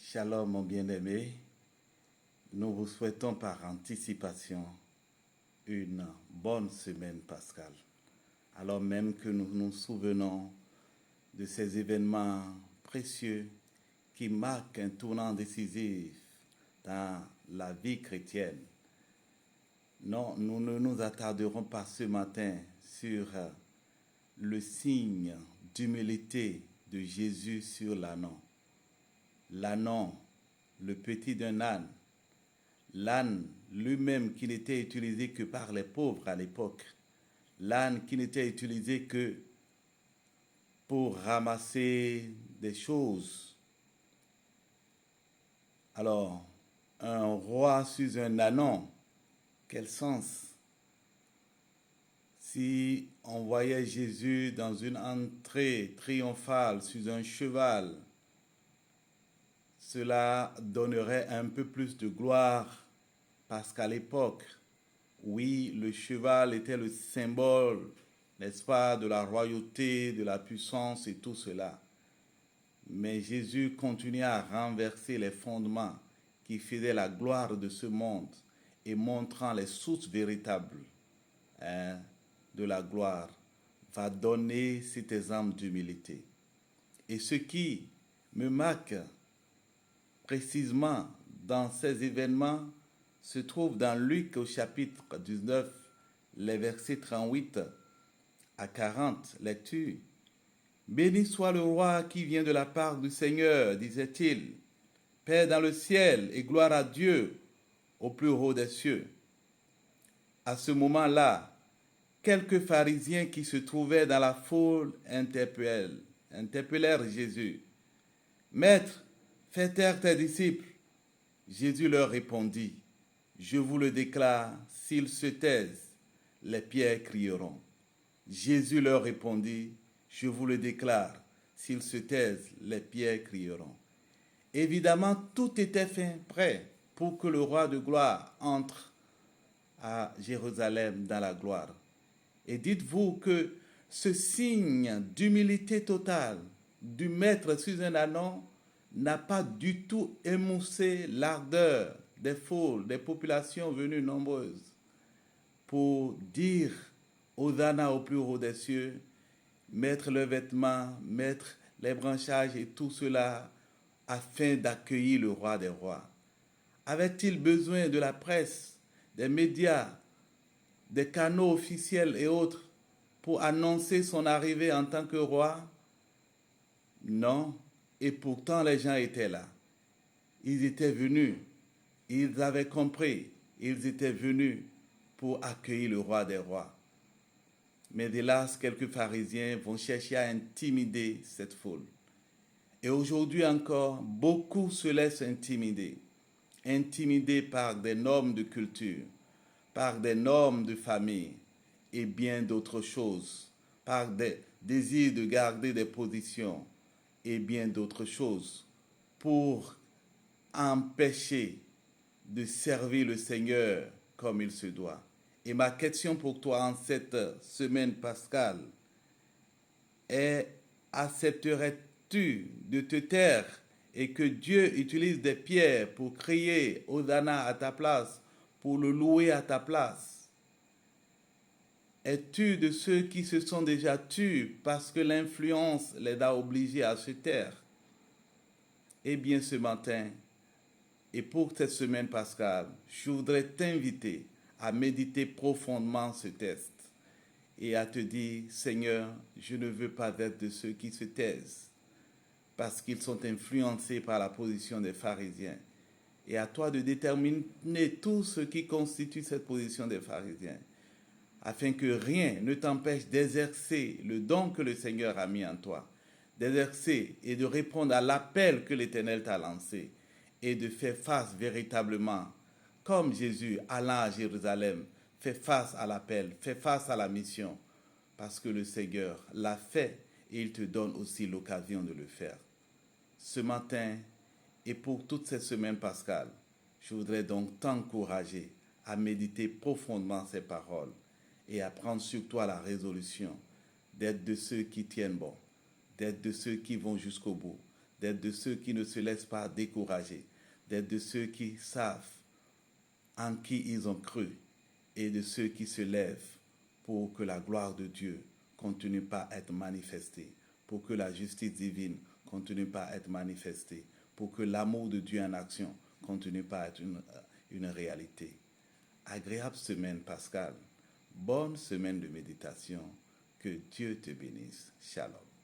Shalom mon bien-aimé, nous vous souhaitons par anticipation une bonne semaine pascale. Alors même que nous nous souvenons de ces événements précieux qui marquent un tournant décisif dans la vie chrétienne. Non, nous ne nous attarderons pas ce matin sur le signe d'humilité de Jésus sur l'ânon. L'ânon, le petit d'un âne. L'âne lui-même qui n'était utilisé que par les pauvres à l'époque. L'âne qui n'était utilisé que pour ramasser des choses. Alors, un roi sur un ânon, quel sens? Si on voyait Jésus dans une entrée triomphale sur un cheval, cela donnerait un peu plus de gloire parce qu'à l'époque, oui, le cheval était le symbole, n'est-ce pas, de la royauté, de la puissance et tout cela. Mais Jésus continuait à renverser les fondements qui faisaient la gloire de ce monde et montrant les sources véritables de la gloire, va donner cet exemple d'humilité. Et ce qui me marque précisément dans ces événements se trouve dans Luc au chapitre 19, les versets 38 à 40, lecture. Béni soit le roi qui vient de la part du Seigneur, disait-il. Paix dans le ciel et gloire à Dieu au plus haut des cieux. À ce moment-là, quelques pharisiens qui se trouvaient dans la foule interpellèrent Jésus. Maître, fais taire tes disciples. Jésus leur répondit, je vous le déclare, s'ils se taisent, les pierres crieront. Jésus leur répondit, je vous le déclare, s'ils se taisent, les pierres crieront. Évidemment, tout était fait prêt pour que le roi de gloire entre à Jérusalem dans la gloire. Et dites-vous que ce signe d'humilité totale du maître sur un ânon n'a pas du tout émoussé l'ardeur des foules, des populations venues nombreuses pour dire Hosanna au plus haut des cieux, mettre leurs vêtements, mettre les branchages et tout cela afin d'accueillir le roi des rois. Avait-il besoin de la presse, des médias, des canaux officiels et autres pour annoncer son arrivée en tant que roi? Non, et pourtant les gens étaient là. Ils étaient venus, ils avaient compris, ils étaient venus pour accueillir le roi des rois. Mais hélas, quelques pharisiens vont chercher à intimider cette foule. Et aujourd'hui encore, beaucoup se laissent intimider. Intimidés par des normes de culture, par des normes de famille et bien d'autres choses, par des désirs de garder des positions et bien d'autres choses pour empêcher de servir le Seigneur comme il se doit. Et ma question pour toi en cette semaine pascale est, accepterais-tu de te taire et que Dieu utilise des pierres pour crier Hosanna à ta place, pour le louer à ta place? Es-tu de ceux qui se sont déjà tus parce que l'influence les a obligés à se taire? Eh bien, ce matin, et pour cette semaine pascale, je voudrais t'inviter à méditer profondément ce texte et à te dire, Seigneur, je ne veux pas être de ceux qui se taisent parce qu'ils sont influencés par la position des pharisiens. Et à toi de déterminer tout ce qui constitue cette position des pharisiens, afin que rien ne t'empêche d'exercer le don que le Seigneur a mis en toi, d'exercer et de répondre à l'appel que l'Éternel t'a lancé, et de faire face véritablement, comme Jésus allant à Jérusalem, fait face à l'appel, fait face à la mission, parce que le Seigneur l'a fait et il te donne aussi l'occasion de le faire. Ce matin et pour toute cette semaine pascale, je voudrais donc t'encourager à méditer profondément ces paroles et à prendre sur toi la résolution d'être de ceux qui tiennent bon, d'être de ceux qui vont jusqu'au bout, d'être de ceux qui ne se laissent pas décourager, d'être de ceux qui savent en qui ils ont cru et de ceux qui se lèvent pour que la gloire de Dieu continue pas à être manifestée, pour que la justice divine continue pas à être manifestée, pour que l'amour de Dieu en action continue pas à être une réalité. Agréable semaine, Pascal. Bonne semaine de méditation. Que Dieu te bénisse. Shalom.